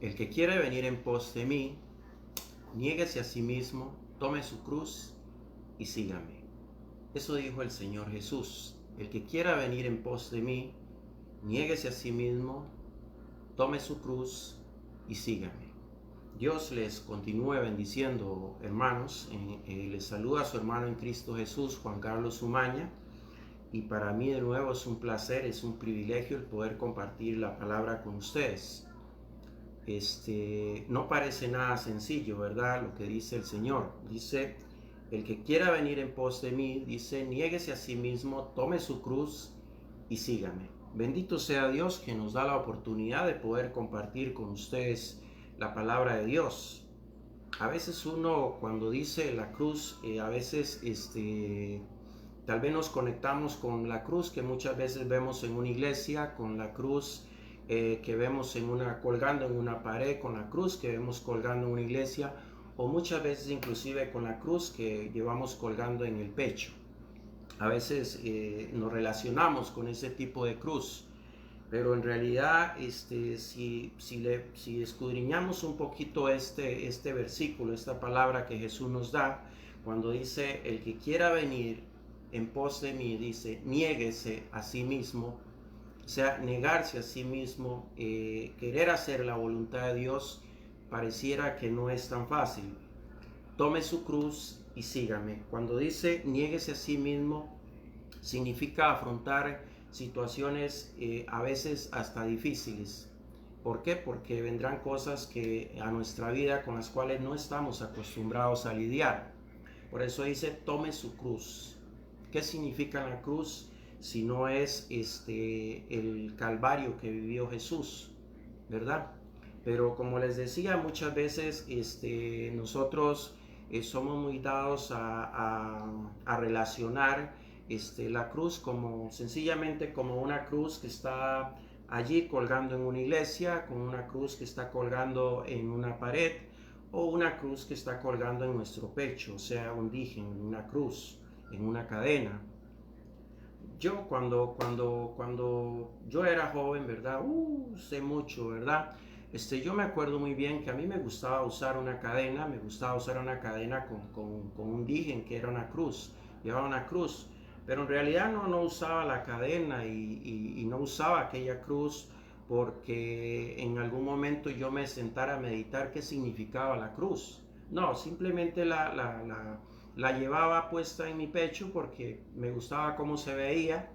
El que quiere venir en pos de mí, niéguese a sí mismo, tome su cruz y sígame. Eso dijo el Señor Jesús. El que quiera venir en pos de mí, niéguese a sí mismo, tome su cruz y sígame. Dios les continúe bendiciendo, hermanos. Les saluda a su hermano en Cristo Jesús, Juan Carlos Umaña. Y para mí de nuevo es un placer, es un privilegio el poder compartir la palabra con ustedes. No parece nada sencillo, ¿verdad? Lo que dice el Señor. Dice, el que quiera venir en pos de mí, dice, niéguese a sí mismo, tome su cruz y sígame. Bendito sea Dios que nos da la oportunidad de poder compartir con ustedes la palabra de Dios. A veces uno cuando dice la cruz, a veces tal vez nos conectamos con la cruz que muchas veces vemos en una iglesia, con la cruz que vemos colgando en una pared, con la cruz que vemos colgando en una iglesia, o muchas veces inclusive con la cruz que llevamos colgando en el pecho. A veces nos relacionamos con ese tipo de cruz, pero en realidad si escudriñamos un poquito este versículo, esta palabra que Jesús nos da, cuando dice, el que quiera venir en pos de mí, dice, niéguese a sí mismo, o sea, negarse a sí mismo, querer hacer la voluntad de Dios, pareciera que no es tan fácil. Tome su cruz y sígame. Cuando dice niéguese a sí mismo, significa afrontar situaciones a veces hasta difíciles. ¿Por qué? Porque vendrán cosas que a nuestra vida con las cuales no estamos acostumbrados a lidiar. Por eso dice tome su cruz. ¿Qué significa la cruz? Si no es el calvario que vivió Jesús, ¿verdad? Pero como les decía, muchas veces nosotros somos muy dados a relacionar la cruz como sencillamente como una cruz que está allí colgando en una iglesia, con una cruz que está colgando en una pared, o una cruz que está colgando en nuestro pecho, o sea, un digen, una cruz, en una cadena. Yo cuando yo era joven, ¿verdad? Sé mucho, ¿verdad? Yo me acuerdo muy bien que a mí me gustaba usar una cadena, con un digen que era una cruz, llevaba una cruz, pero en realidad no usaba la cadena y no usaba aquella cruz porque en algún momento yo me sentara a meditar qué significaba la cruz. No, simplemente la llevaba puesta en mi pecho porque me gustaba cómo se veía.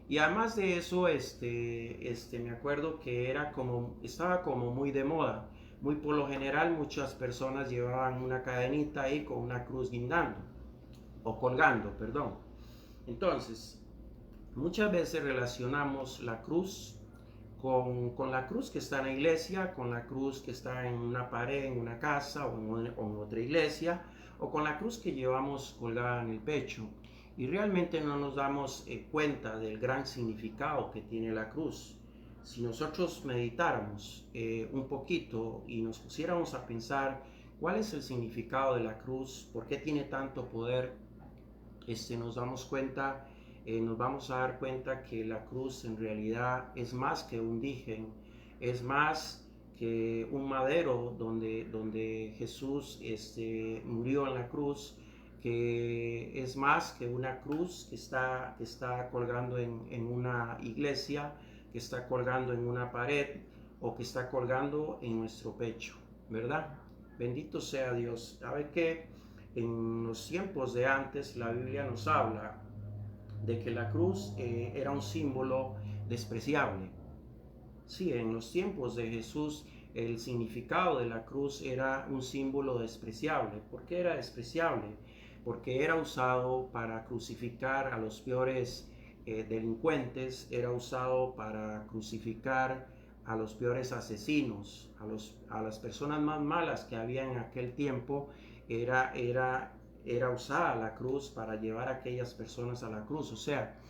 Y además de eso, me acuerdo que estaba como muy de moda. Muy por lo general, muchas personas llevaban una cadenita ahí con una cruz guindando, o colgando, perdón. Entonces, muchas veces relacionamos la cruz con la cruz que está en la iglesia, con la cruz que está en una pared, en una casa o en otra iglesia, o con la cruz que llevamos colgada en el pecho. Y realmente no nos damos cuenta del gran significado que tiene la cruz. Si nosotros meditáramos un poquito y nos pusiéramos a pensar cuál es el significado de la cruz, por qué tiene tanto poder, nos vamos a dar cuenta que la cruz en realidad es más que un digen, es más que un madero donde Jesús murió en la cruz, que es más que una cruz que está colgando en una iglesia, que está colgando en una pared o que está colgando en nuestro pecho, ¿verdad? Bendito sea Dios. ¿Sabe qué? En los tiempos de antes la Biblia nos habla de que la cruz era un símbolo despreciable. Sí, en los tiempos de Jesús el significado de la cruz era un símbolo despreciable. ¿Por qué era despreciable? Porque era usado para crucificar a los peores delincuentes, era usado para crucificar a los peores asesinos, a las personas más malas que había en aquel tiempo. Era usada la cruz para llevar a aquellas personas a la cruz. O sea,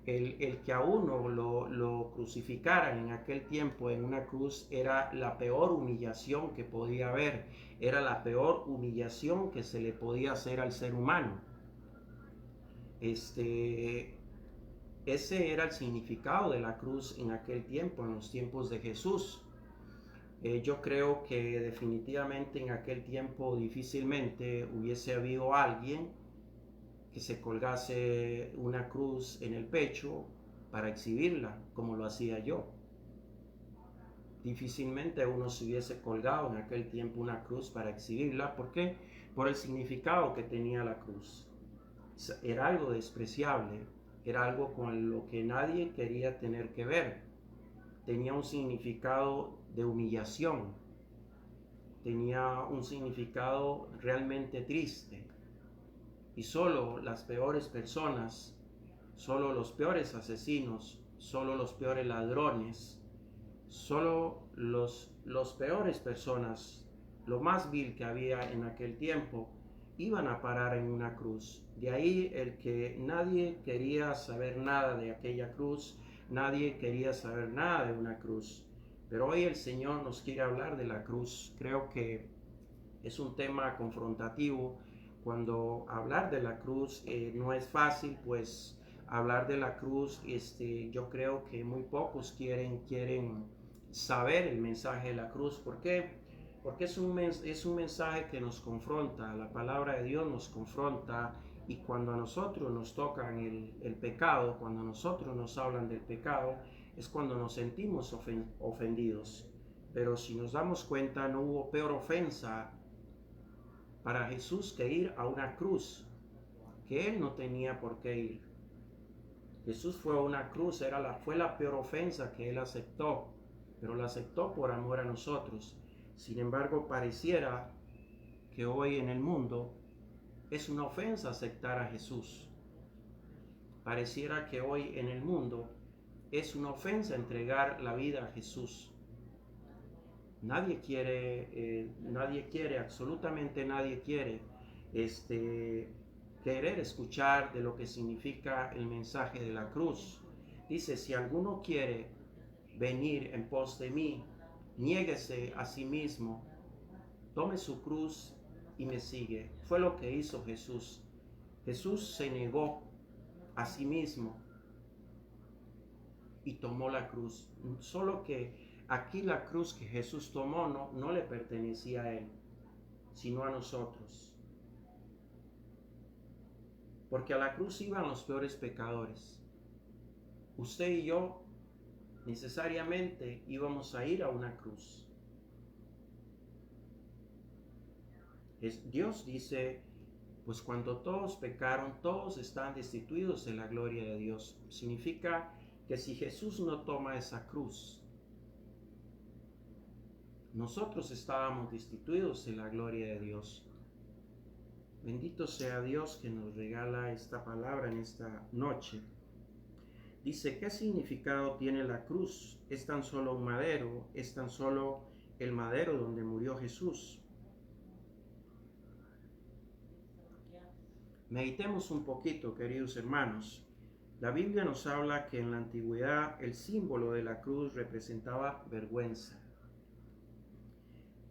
el que a uno lo crucificaran en aquel tiempo en una cruz era la peor humillación que podía haber, era la peor humillación que se le podía hacer al ser humano. Ese era el significado de la cruz en aquel tiempo, en los tiempos de Jesús. Yo creo que definitivamente en aquel tiempo difícilmente hubiese habido alguien que se colgase una cruz en el pecho para exhibirla, como lo hacía yo. Difícilmente uno se hubiese colgado en aquel tiempo una cruz para exhibirla. ¿Por qué? Por el significado que tenía la cruz. Era algo despreciable, era algo con lo que nadie quería tener que ver. Tenía un significado de humillación, tenía un significado realmente triste. Y solo las peores personas, solo los peores asesinos, solo los peores ladrones, solo los peores personas, lo más vil que había en aquel tiempo, iban a parar en una cruz. De ahí el que nadie quería saber nada de aquella cruz, nadie quería saber nada de una cruz. Pero hoy el Señor nos quiere hablar de la cruz. Creo que es un tema confrontativo. Cuando hablar de la cruz no es fácil, pues hablar de la cruz, yo creo que muy pocos quieren saber el mensaje de la cruz. ¿Por qué? Porque es un mensaje que nos confronta, la palabra de Dios nos confronta, y cuando a nosotros nos tocan el pecado, cuando a nosotros nos hablan del pecado, es cuando nos sentimos ofendidos. Pero si nos damos cuenta, no hubo peor ofensa para Jesús que ir a una cruz, que él no tenía por qué ir. Jesús fue a una cruz, fue la peor ofensa que él aceptó, pero la aceptó por amor a nosotros. Sin embargo, pareciera que hoy en el mundo es una ofensa aceptar a Jesús. Pareciera que hoy en el mundo es una ofensa entregar la vida a Jesús. Nadie quiere, absolutamente nadie quiere, querer escuchar de lo que significa el mensaje de la cruz. Dice, si alguno quiere venir en pos de mí, niéguese a sí mismo, tome su cruz y me sigue. Fue lo que hizo Jesús. Jesús se negó a sí mismo y tomó la cruz. Solo que aquí la cruz que Jesús tomó no le pertenecía a él, sino a nosotros. Porque a la cruz iban los peores pecadores. Usted y yo necesariamente íbamos a ir a una cruz. Dios dice, pues cuando todos pecaron, todos están destituidos de la gloria de Dios. Significa que si Jesús no toma esa cruz, nosotros estábamos destituidos de la gloria de Dios. Bendito sea Dios que nos regala esta palabra en esta noche. Dice, ¿qué significado tiene la cruz? Es tan solo un madero, es tan solo el madero donde murió Jesús. Meditemos un poquito, queridos hermanos. La Biblia nos habla que en la antigüedad el símbolo de la cruz representaba vergüenza,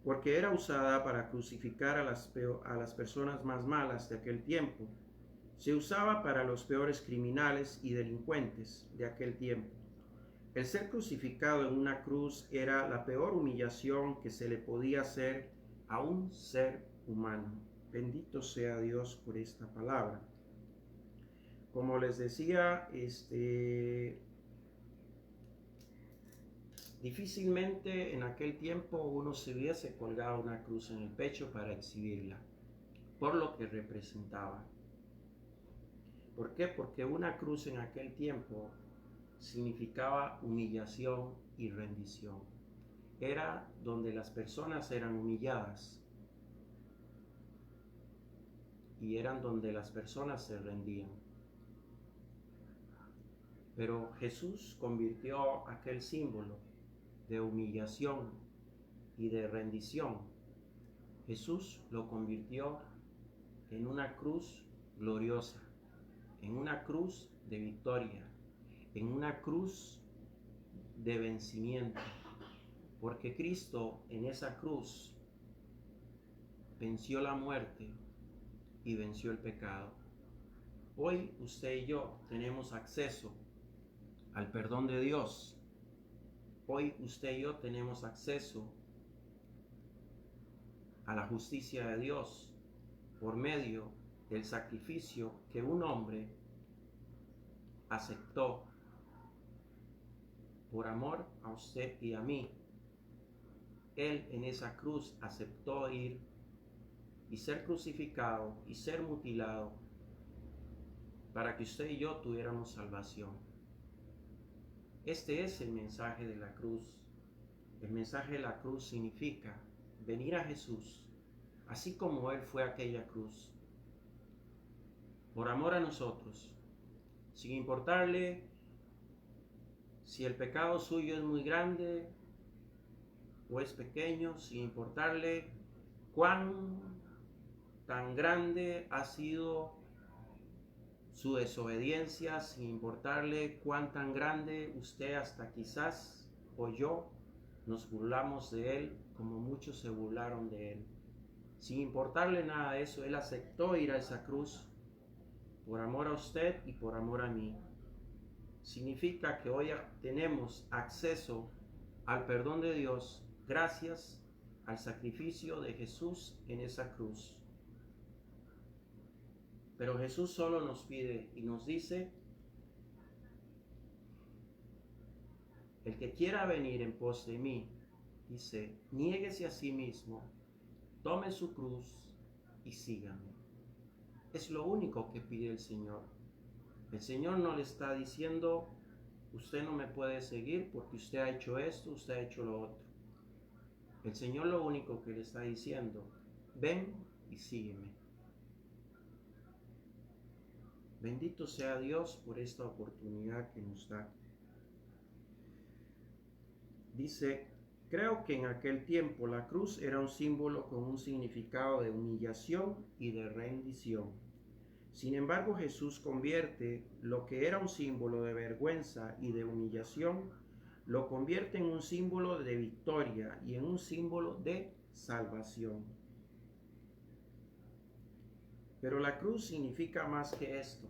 porque era usada para crucificar a las personas más malas de aquel tiempo. Se usaba para los peores criminales y delincuentes de aquel tiempo. El ser crucificado en una cruz era la peor humillación que se le podía hacer a un ser humano. Bendito sea Dios por esta palabra. Como les decía, difícilmente en aquel tiempo uno se hubiese colgado una cruz en el pecho para exhibirla, por lo que representaba. ¿Por qué? Porque una cruz en aquel tiempo significaba humillación y rendición. Era donde las personas eran humilladas y eran donde las personas se rendían. Pero Jesús convirtió aquel símbolo de humillación y de rendición. Jesús lo convirtió en una cruz gloriosa, en una cruz de victoria, en una cruz de vencimiento, porque Cristo en esa cruz venció la muerte y venció el pecado. Hoy usted y yo tenemos acceso al perdón de Dios. Hoy usted y yo tenemos acceso a la justicia de Dios por medio del sacrificio que un hombre aceptó por amor a usted y a mí. Él en esa cruz aceptó ir y ser crucificado y ser mutilado para que usted y yo tuviéramos salvación. Este es el mensaje de la cruz. El mensaje de la cruz significa venir a Jesús, así como Él fue a aquella cruz, por amor a nosotros, sin importarle si el pecado suyo es muy grande o es pequeño, sin importarle cuán tan grande ha sido su desobediencia, sin importarle cuán tan grande usted hasta quizás o yo nos burlamos de Él como muchos se burlaron de Él. Sin importarle nada de eso, Él aceptó ir a esa cruz por amor a usted y por amor a mí. Significa que hoy tenemos acceso al perdón de Dios gracias al sacrificio de Jesús en esa cruz. Pero Jesús solo nos pide y nos dice: el que quiera venir en pos de mí, dice, niéguese a sí mismo, tome su cruz y sígame. Es lo único que pide el Señor. El Señor no le está diciendo: usted no me puede seguir porque usted ha hecho esto, usted ha hecho lo otro. El Señor lo único que le está diciendo: ven y sígueme. Bendito sea Dios por esta oportunidad que nos da. Dice: creo que en aquel tiempo la cruz era un símbolo con un significado de humillación y de rendición. Sin embargo, Jesús convierte lo que era un símbolo de vergüenza y de humillación, lo convierte en un símbolo de victoria y en un símbolo de salvación. Pero la cruz significa más que esto.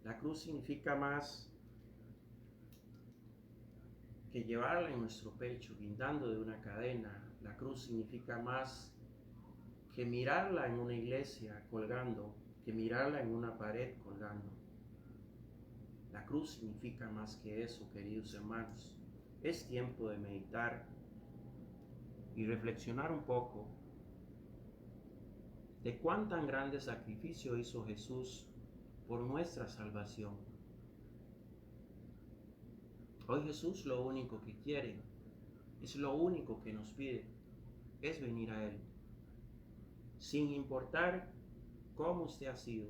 La cruz significa más que llevarla en nuestro pecho, guindando de una cadena. La cruz significa más que mirarla en una iglesia colgando, que mirarla en una pared colgando. La cruz significa más que eso, queridos hermanos. Es tiempo de meditar y reflexionar un poco de cuán tan grande sacrificio hizo Jesús por nuestra salvación. Hoy Jesús lo único que quiere, es lo único que nos pide, es venir a Él, sin importar cómo usted ha sido.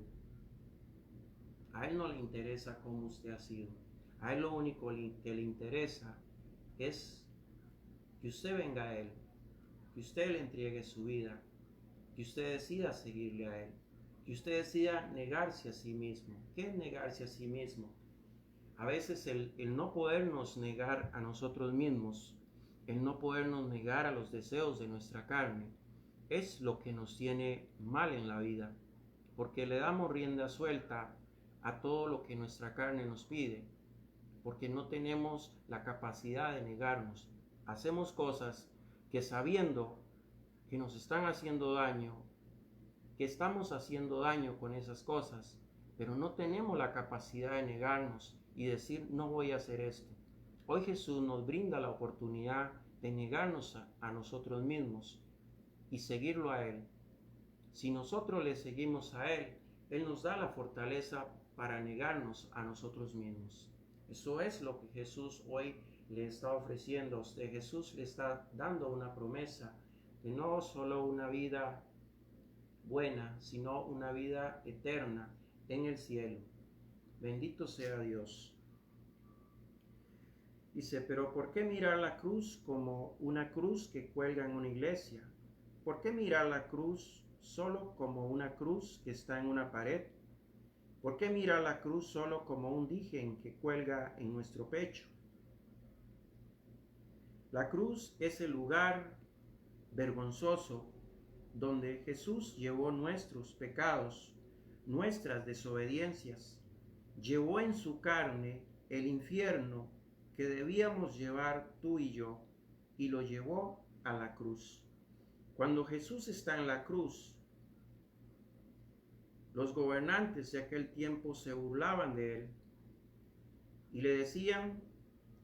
A Él no le interesa cómo usted ha sido. A Él lo único que le interesa es que usted venga a Él, que usted le entregue su vida, que usted decida seguirle a Él, que usted decida negarse a sí mismo. ¿Qué es negarse a sí mismo? A veces el no podernos negar a nosotros mismos, el no podernos negar a los deseos de nuestra carne, es lo que nos tiene mal en la vida, porque le damos rienda suelta a todo lo que nuestra carne nos pide, porque no tenemos la capacidad de negarnos. Hacemos cosas que sabiendo que nos están haciendo daño, que estamos haciendo daño con esas cosas, pero no tenemos la capacidad de negarnos y decir: no voy a hacer esto. Hoy Jesús nos brinda la oportunidad de negarnos a nosotros mismos y seguirlo a Él. Si nosotros le seguimos a Él, Él nos da la fortaleza para negarnos a nosotros mismos. Eso es lo que Jesús hoy le está ofreciendo a usted. Jesús le está dando una promesa de no solo una vida buena, sino una vida eterna en el cielo. Bendito sea Dios. Dice: pero ¿por qué mirar la cruz como una cruz que cuelga en una iglesia? ¿Por qué mirar la cruz solo como una cruz que está en una pared? ¿Por qué mirar la cruz solo como un dijen que cuelga en nuestro pecho? La cruz es el lugar vergonzoso donde Jesús llevó nuestros pecados, nuestras desobediencias, llevó en su carne el infierno que debíamos llevar tú y yo, y lo llevó a la cruz. Cuando Jesús está en la cruz, los gobernantes de aquel tiempo se burlaban de él y le decían: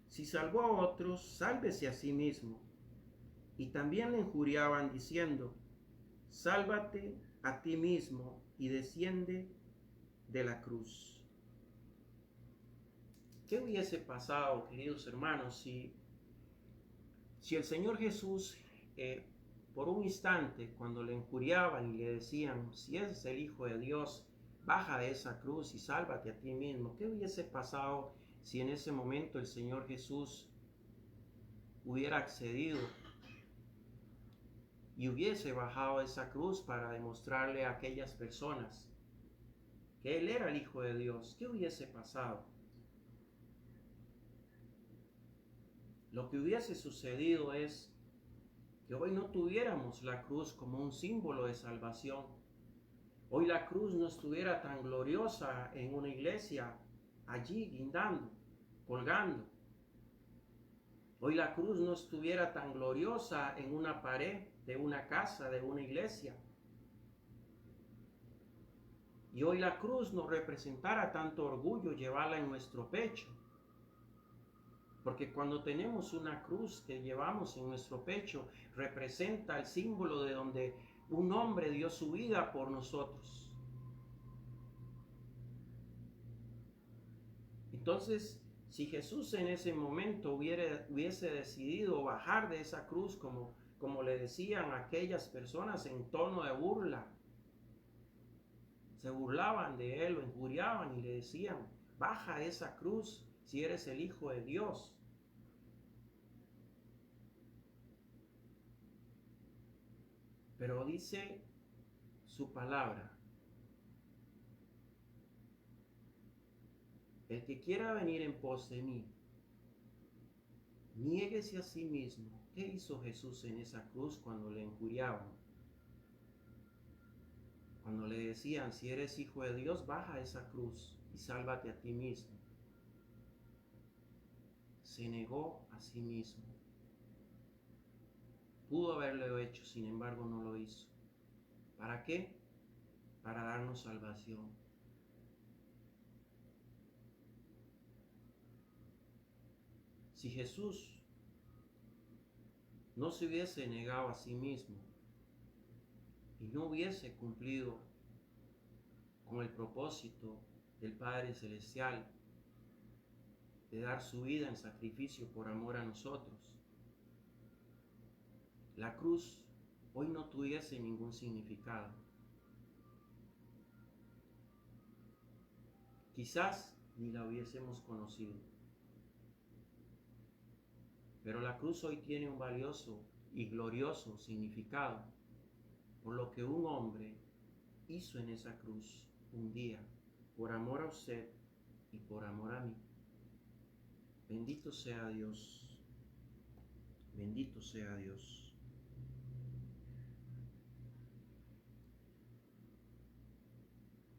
si salvó a otros, sálvese a sí mismo. Y también le injuriaban diciendo: sálvate a ti mismo y desciende de la cruz. ¿Qué hubiese pasado, queridos hermanos, si el Señor Jesús, por un instante, cuando le injuriaban y le decían: si eres el Hijo de Dios, baja de esa cruz y sálvate a ti mismo? ¿Qué hubiese pasado si en ese momento el Señor Jesús hubiera accedido y hubiese bajado de esa cruz para demostrarle a aquellas personas que Él era el Hijo de Dios? ¿Qué hubiese pasado? Lo que hubiese sucedido es que hoy no tuviéramos la cruz como un símbolo de salvación. Hoy la cruz no estuviera tan gloriosa en una iglesia, allí guindando, colgando. Hoy la cruz no estuviera tan gloriosa en una pared de una casa, de una iglesia. Y hoy la cruz no representara tanto orgullo llevarla en nuestro pecho. Porque cuando tenemos una cruz que llevamos en nuestro pecho, representa el símbolo de donde un hombre dio su vida por nosotros. Entonces, si Jesús en ese momento hubiese decidido bajar de esa cruz, como le decían aquellas personas en tono de burla, se burlaban de él, lo injuriaban y le decían: baja de esa cruz si eres el Hijo de Dios. Pero dice su palabra: el que quiera venir en pos de mí, niéguese a sí mismo. ¿Qué hizo Jesús en esa cruz cuando le injuriaban? Cuando le decían: si eres Hijo de Dios, baja esa cruz y sálvate a ti mismo. Se negó a sí mismo. Pudo haberlo hecho, sin embargo no lo hizo. ¿Para qué? Para darnos salvación. Si Jesús no se hubiese negado a sí mismo y no hubiese cumplido con el propósito del Padre Celestial de dar su vida en sacrificio por amor a nosotros, la cruz hoy no tuviese ningún significado. Quizás ni la hubiésemos conocido. Pero la cruz hoy tiene un valioso y glorioso significado por lo que un hombre hizo en esa cruz un día, por amor a usted y por amor a mí. Bendito sea Dios. Bendito sea Dios.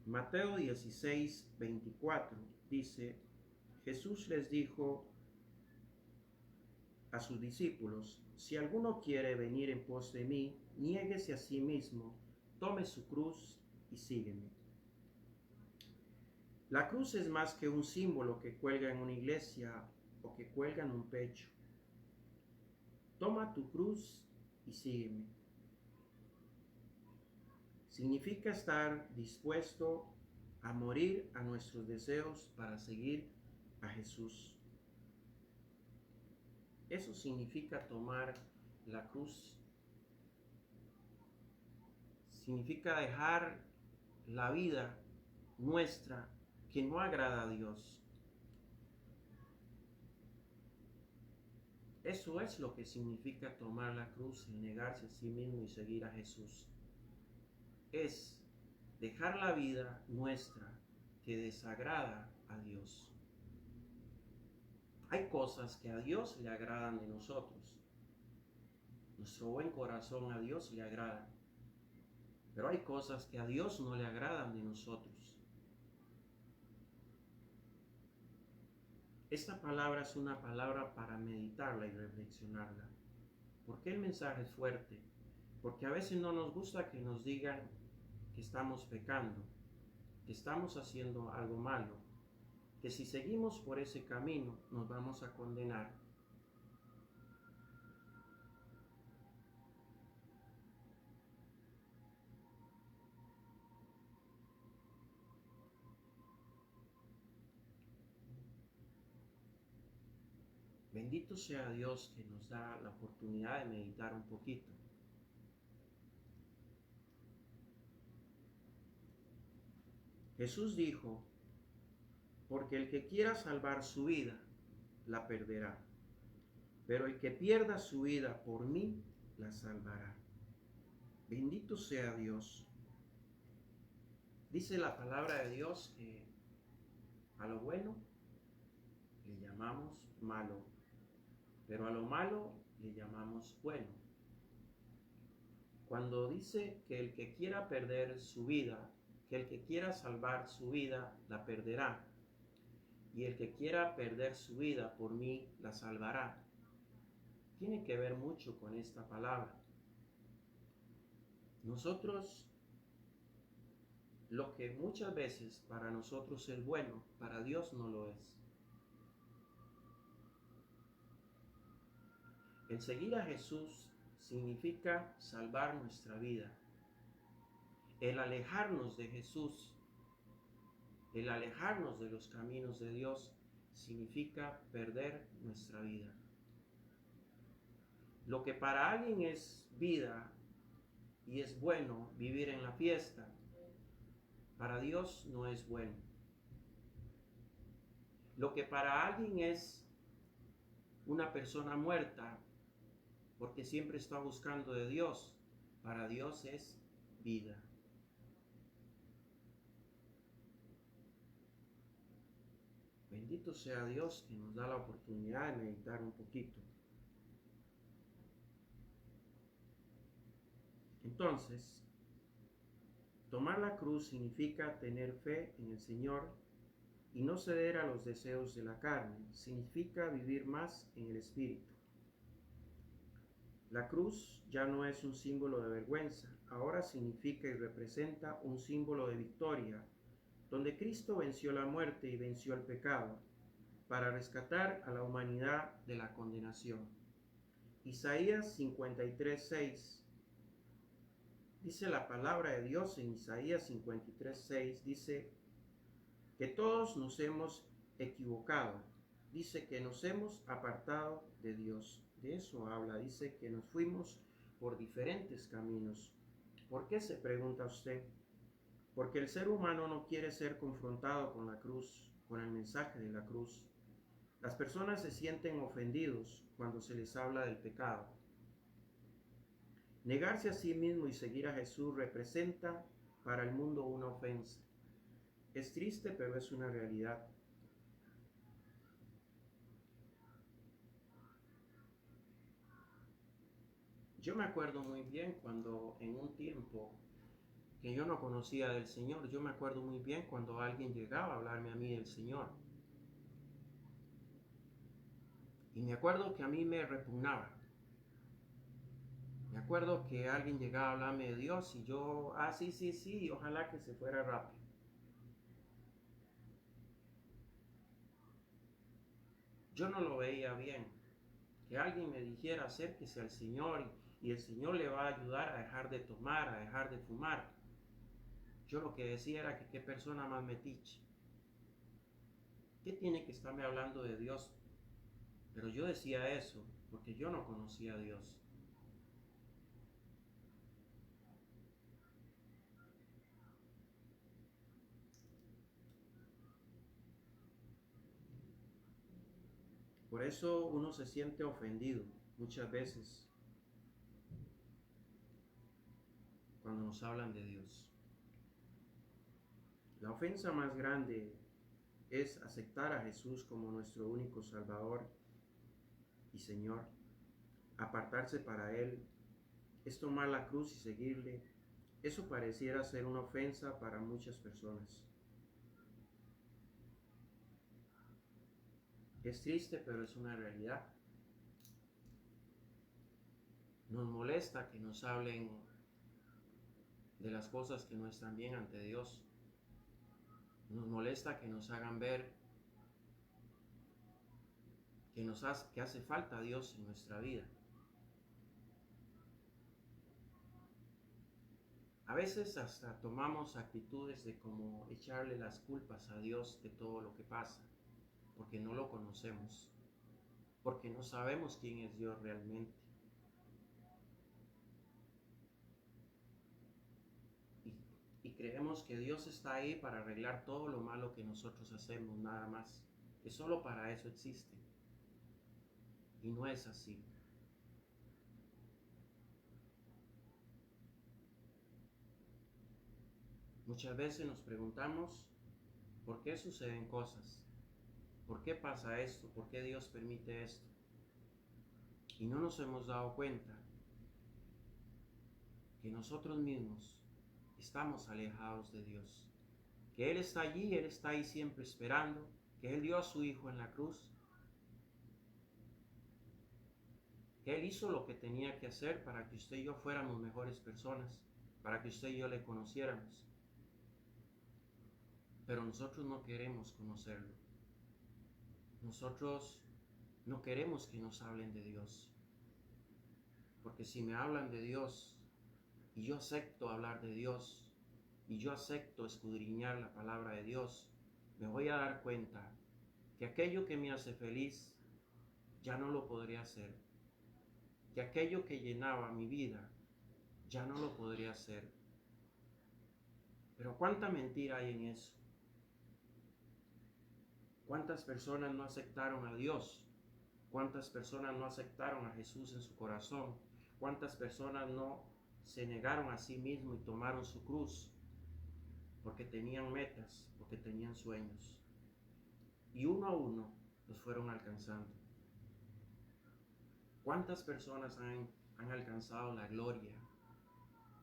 Mateo 16, 24 dice: Jesús les dijo a sus discípulos: si alguno quiere venir en pos de mí, niéguese a sí mismo, tome su cruz y sígueme. La cruz es más que un símbolo que cuelga en una iglesia o que cuelga en un pecho. Toma tu cruz y sígueme. Significa estar dispuesto a morir a nuestros deseos para seguir a Jesús. Eso significa tomar la cruz. Significa dejar la vida nuestra que no agrada a Dios. Eso es lo que significa tomar la cruz y negarse a sí mismo y seguir a Jesús. Es dejar la vida nuestra que desagrada a Dios. Hay cosas que a Dios le agradan de nosotros. Nuestro buen corazón a Dios le agrada. Pero hay cosas que a Dios no le agradan de nosotros. Esta palabra es una palabra para meditarla y reflexionarla. ¿Por qué el mensaje es fuerte? Porque a veces no nos gusta que nos digan que estamos pecando, que estamos haciendo algo malo, que si seguimos por ese camino nos vamos a condenar. Bendito sea Dios que nos da la oportunidad de meditar un poquito. Jesús dijo, porque el que quiera salvar su vida, la perderá. Pero el que pierda su vida por mí, la salvará. Bendito sea Dios. Dice la palabra de Dios que a lo bueno le llamamos malo, pero a lo malo le llamamos bueno. Cuando dice que el que quiera perder su vida, que el que quiera salvar su vida, la perderá, y el que quiera perder su vida por mí, la salvará, tiene que ver mucho con esta palabra. Nosotros, lo que muchas veces para nosotros es bueno, para Dios no lo es. El seguir a Jesús significa salvar nuestra vida. El alejarnos de Jesús, el alejarnos de los caminos de Dios, significa perder nuestra vida. Lo que para alguien es vida y es bueno vivir en la fiesta, para Dios no es bueno. Lo que para alguien es una persona muerta, porque siempre está buscando de Dios, para Dios es vida. Bendito sea Dios que nos da la oportunidad de meditar un poquito. Entonces, tomar la cruz significa tener fe en el Señor y no ceder a los deseos de la carne. Significa vivir más en el Espíritu. La cruz ya no es un símbolo de vergüenza, ahora significa y representa un símbolo de victoria, donde Cristo venció la muerte y venció el pecado, para rescatar a la humanidad de la condenación. Isaías 53:6 dice la palabra de Dios en Isaías 53:6, dice que todos nos hemos equivocado, dice que nos hemos apartado de Dios. De eso habla, dice que nos fuimos por diferentes caminos. ¿Por qué se pregunta usted? Porque el ser humano no quiere ser confrontado con la cruz, con el mensaje de la cruz. Las personas se sienten ofendidos cuando se les habla del pecado. Negarse a sí mismo y seguir a Jesús representa para el mundo una ofensa. Es triste, pero es una realidad. Yo me acuerdo muy bien cuando en un tiempo que yo no conocía del Señor, yo me acuerdo muy bien cuando alguien llegaba a hablarme a mí del Señor. Y me acuerdo que a mí me repugnaba. Me acuerdo que alguien llegaba a hablarme de Dios y yo, sí, ojalá que se fuera rápido. Yo no lo veía bien. Que alguien me dijera acérquese al Señor y el Señor le va a ayudar a dejar de tomar, a dejar de fumar. Yo lo que decía era que qué persona más metiche. ¿Qué tiene que estarme hablando de Dios? Pero yo decía eso porque yo no conocía a Dios. Por eso uno se siente ofendido muchas veces cuando nos hablan de Dios. La ofensa más grande es aceptar a Jesús como nuestro único Salvador y Señor. Apartarse para Él es tomar la cruz y seguirle. Eso pareciera ser una ofensa para muchas personas. Es triste, pero es una realidad. Nos molesta que nos hablen de las cosas que no están bien ante Dios. Nos molesta que nos hagan ver que hace falta Dios en nuestra vida. A veces hasta tomamos actitudes de como echarle las culpas a Dios de todo lo que pasa, porque no lo conocemos, porque no sabemos quién es Dios realmente. Y, y creemos que Dios está ahí para arreglar todo lo malo que nosotros hacemos, nada más, que solo para eso existe. Y no es así. Muchas veces nos preguntamos por qué suceden cosas, por qué pasa esto, por qué Dios permite esto. Y no nos hemos dado cuenta que nosotros mismos estamos alejados de Dios, que Él está allí, Él está ahí siempre esperando, que Él dio a su Hijo en la cruz, que Él hizo lo que tenía que hacer para que usted y yo fuéramos mejores personas, para que usted y yo le conociéramos. Pero nosotros no queremos conocerlo. Nosotros no queremos que nos hablen de Dios. Porque si me hablan de Dios y yo acepto hablar de Dios y yo acepto escudriñar la palabra de Dios, me voy a dar cuenta que aquello que me hace feliz ya no lo podría hacer. Que aquello que llenaba mi vida ya no lo podría hacer. Pero cuánta mentira hay en eso. ¿Cuántas personas no aceptaron a Dios? ¿Cuántas personas no aceptaron a Jesús en su corazón? ¿Cuántas personas no se negaron a sí mismos y tomaron su cruz? Porque tenían metas, porque tenían sueños. Y uno a uno los fueron alcanzando. ¿Cuántas personas han alcanzado la gloria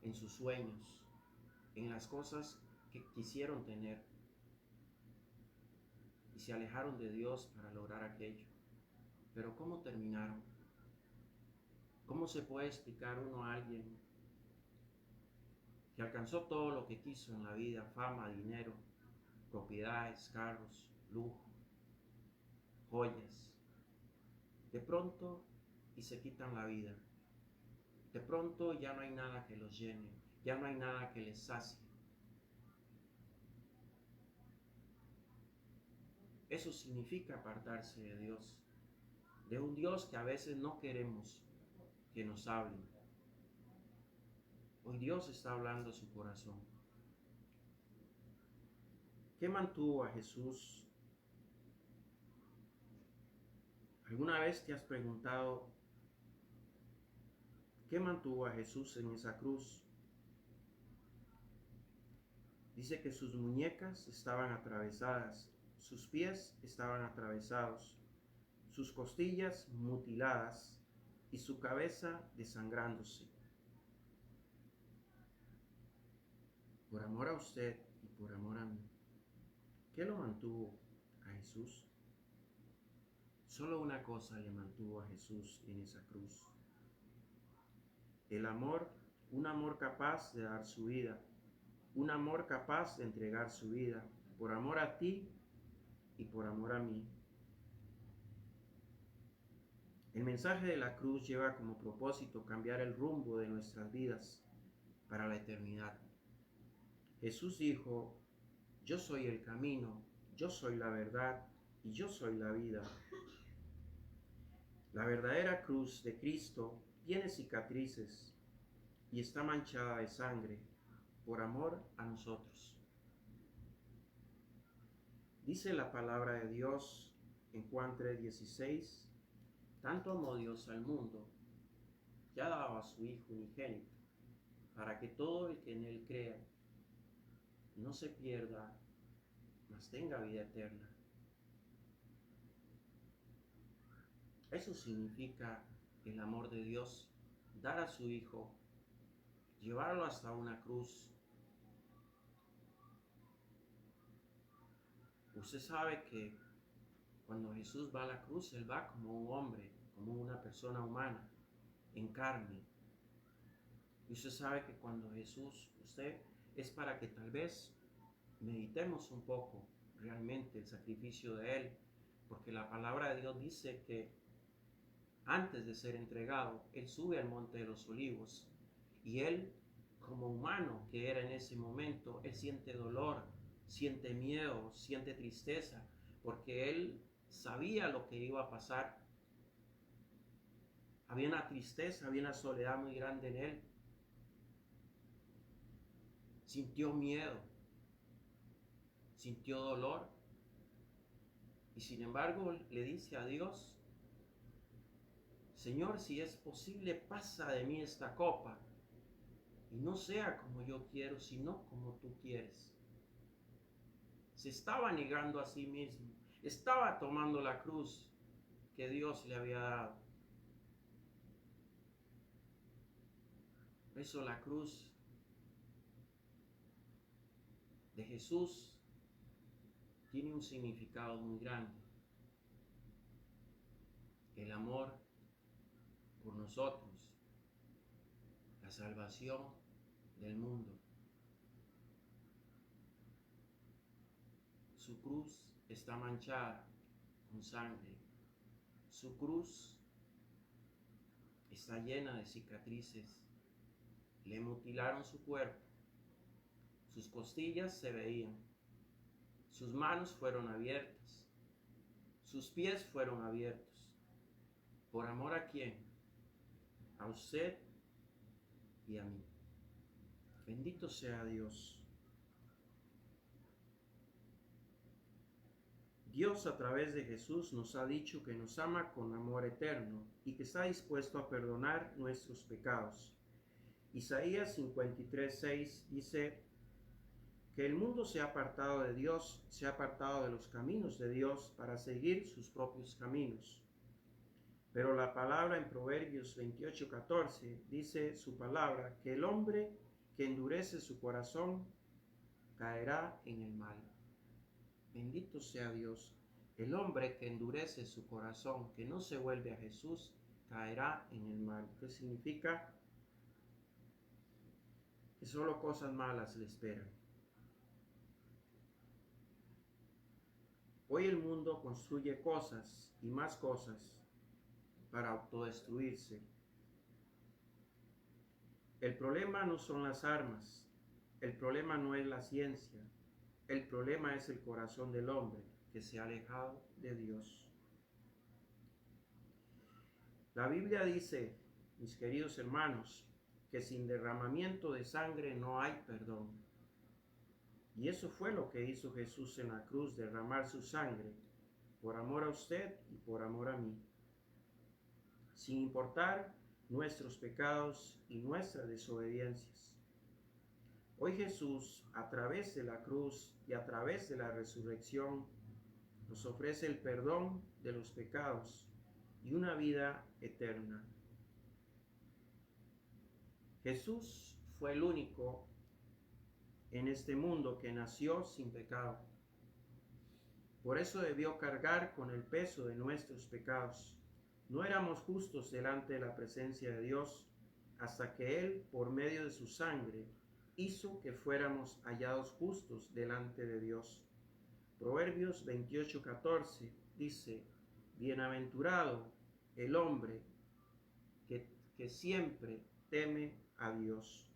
en sus sueños, en las cosas que quisieron tener? Y se alejaron de Dios para lograr aquello. Pero ¿cómo terminaron? ¿Cómo se puede explicar uno a alguien que alcanzó todo lo que quiso en la vida, fama, dinero, propiedades, carros, lujo, joyas, de pronto y se quitan la vida? De pronto ya no hay nada que los llene, ya no hay nada que les sacie. Eso significa apartarse de Dios, de un Dios que a veces no queremos que nos hablen. Hoy Dios está hablando a su corazón. ¿Qué mantuvo a Jesús? ¿Alguna vez te has preguntado qué mantuvo a Jesús en esa cruz? Dice que sus muñecas estaban atravesadas, sus pies estaban atravesados, sus costillas mutiladas y su cabeza desangrándose. Por amor a usted y por amor a mí. ¿Qué lo mantuvo a Jesús? Solo una cosa le mantuvo a Jesús en esa cruz. El amor, un amor capaz de dar su vida, un amor capaz de entregar su vida por amor a ti y por amor a mí. El mensaje de la cruz lleva como propósito cambiar el rumbo de nuestras vidas para la eternidad. Jesús dijo: yo soy el camino, yo soy la verdad y yo soy la vida. La verdadera cruz de Cristo tiene cicatrices y está manchada de sangre por amor a nosotros. Dice la palabra de Dios en Juan 3:16: tanto amó Dios al mundo que ha dado a su Hijo unigénito, para que todo el que en Él crea no se pierda, mas tenga vida eterna. Eso significa el amor de Dios, dar a su Hijo, llevarlo hasta una cruz. Usted sabe que cuando Jesús va a la cruz, Él va como un hombre, como una persona humana, en carne, Y usted sabe que cuando Jesús, usted es para que tal vez meditemos un poco realmente el sacrificio de Él, porque la palabra de Dios dice que antes de ser entregado, Él sube al monte de los olivos y Él, como humano que era en ese momento, Él siente dolor, siente miedo, siente tristeza, porque Él sabía lo que iba a pasar. Había una tristeza, había una soledad muy grande en Él. Sintió miedo, sintió dolor y sin embargo le dice a Dios: Señor, si es posible, pasa de mí esta copa y no sea como yo quiero, sino como tú quieres. Se estaba negando a sí mismo, estaba tomando la cruz que Dios le había dado. Por eso la cruz de Jesús tiene un significado muy grande. El amor por nosotros, la salvación del mundo. Su cruz está manchada con sangre. Su cruz está llena de cicatrices. Le mutilaron su cuerpo. Sus costillas se veían. Sus manos fueron abiertas. Sus pies fueron abiertos. ¿Por amor a quién? A usted y a mí. Bendito sea Dios. Dios a través de Jesús nos ha dicho que nos ama con amor eterno y que está dispuesto a perdonar nuestros pecados. Isaías 53:6 dice que el mundo se ha apartado de Dios, se ha apartado de los caminos de Dios para seguir sus propios caminos. Pero la palabra en Proverbios 28:14 dice su palabra que el hombre que endurece su corazón caerá en el mal. Bendito sea Dios. El hombre que endurece su corazón, que no se vuelve a Jesús, caerá en el mal. ¿Qué significa? Que solo cosas malas le esperan. Hoy el mundo construye cosas y más cosas para autodestruirse. El problema no son las armas, el problema no es la ciencia, el problema es el corazón del hombre que se ha alejado de Dios. La Biblia dice, mis queridos hermanos, que sin derramamiento de sangre no hay perdón. Y eso fue lo que hizo Jesús en la cruz, derramar su sangre por amor a usted y por amor a mí, sin importar nuestros pecados y nuestras desobediencias. Hoy Jesús, a través de la cruz y a través de la resurrección, nos ofrece el perdón de los pecados y una vida eterna. Jesús fue el único en este mundo que nació sin pecado. Por eso debió cargar con el peso de nuestros pecados. No éramos justos delante de la presencia de Dios hasta que Él, por medio de su sangre, hizo que fuéramos hallados justos delante de Dios. Proverbios 28:14 dice, bienaventurado el hombre que siempre teme a Dios.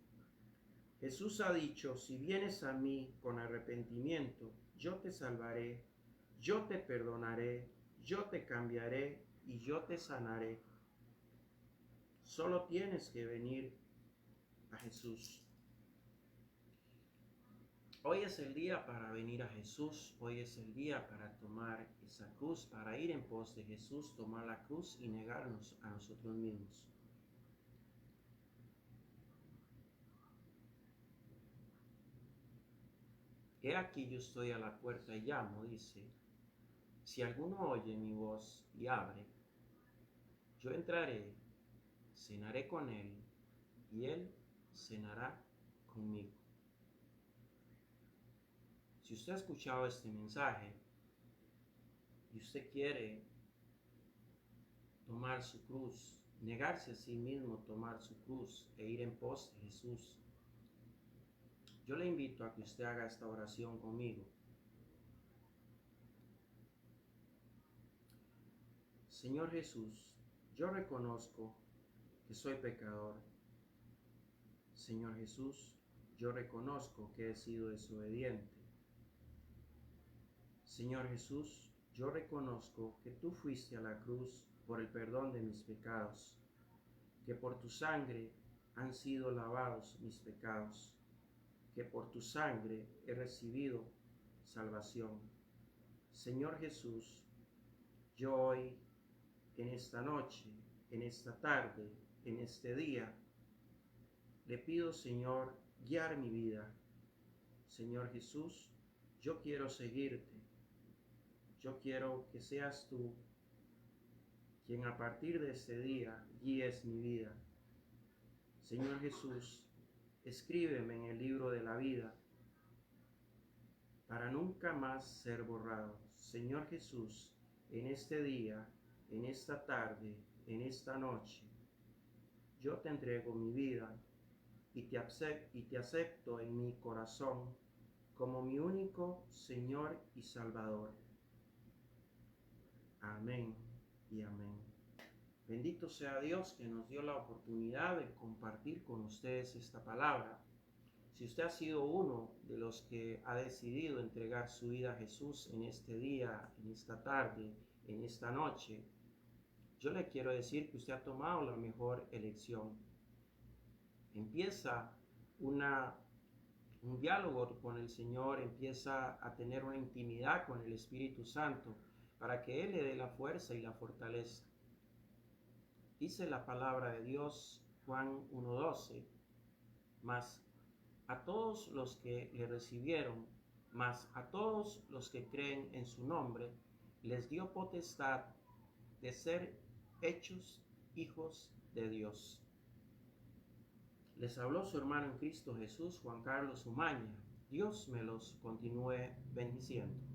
Jesús ha dicho, si vienes a mí con arrepentimiento, yo te salvaré, yo te perdonaré, yo te cambiaré y yo te sanaré. Solo tienes que venir a Jesús. Hoy es el día para venir a Jesús, hoy es el día para tomar esa cruz, para ir en pos de Jesús, tomar la cruz y negarnos a nosotros mismos. He aquí yo estoy a la puerta y llamo, dice, si alguno oye mi voz y abre, yo entraré, cenaré con él y él cenará conmigo. Si usted ha escuchado este mensaje y usted quiere tomar su cruz negarse a sí mismo, tomar su cruz e ir en pos de Jesús. Yo le invito a que usted haga esta oración conmigo. Señor Jesús, yo reconozco que soy pecador. Señor Jesús, yo reconozco que he sido desobediente. Señor Jesús, yo reconozco que tú fuiste a la cruz por el perdón de mis pecados, que por tu sangre han sido lavados mis pecados, que por tu sangre he recibido salvación. Señor Jesús, yo hoy, en esta noche, en esta tarde, en este día, le pido, Señor, guiar mi vida. Señor Jesús, yo quiero seguirte. Yo quiero que seas tú quien a partir de este día guíes mi vida. Señor Jesús, escríbeme en el libro de la vida para nunca más ser borrado. Señor Jesús, en este día, en esta tarde, en esta noche, yo te entrego mi vida y te acepto en mi corazón como mi único Señor y Salvador. Amén y amén. Bendito sea Dios que nos dio la oportunidad de compartir con ustedes esta palabra. Si usted ha sido uno de los que ha decidido entregar su vida a Jesús en este día, en esta tarde, en esta noche, yo le quiero decir que usted ha tomado la mejor elección. Empieza un diálogo con el Señor, empieza a tener una intimidad con el Espíritu Santo para que Él le dé la fuerza y la fortaleza. Dice la palabra de Dios, Juan 1:12, mas a todos los que le recibieron, mas a todos los que creen en su nombre, les dio potestad de ser hechos hijos de Dios. Les habló su hermano en Cristo Jesús, Juan Carlos Umaña. Dios me los continúe bendiciendo.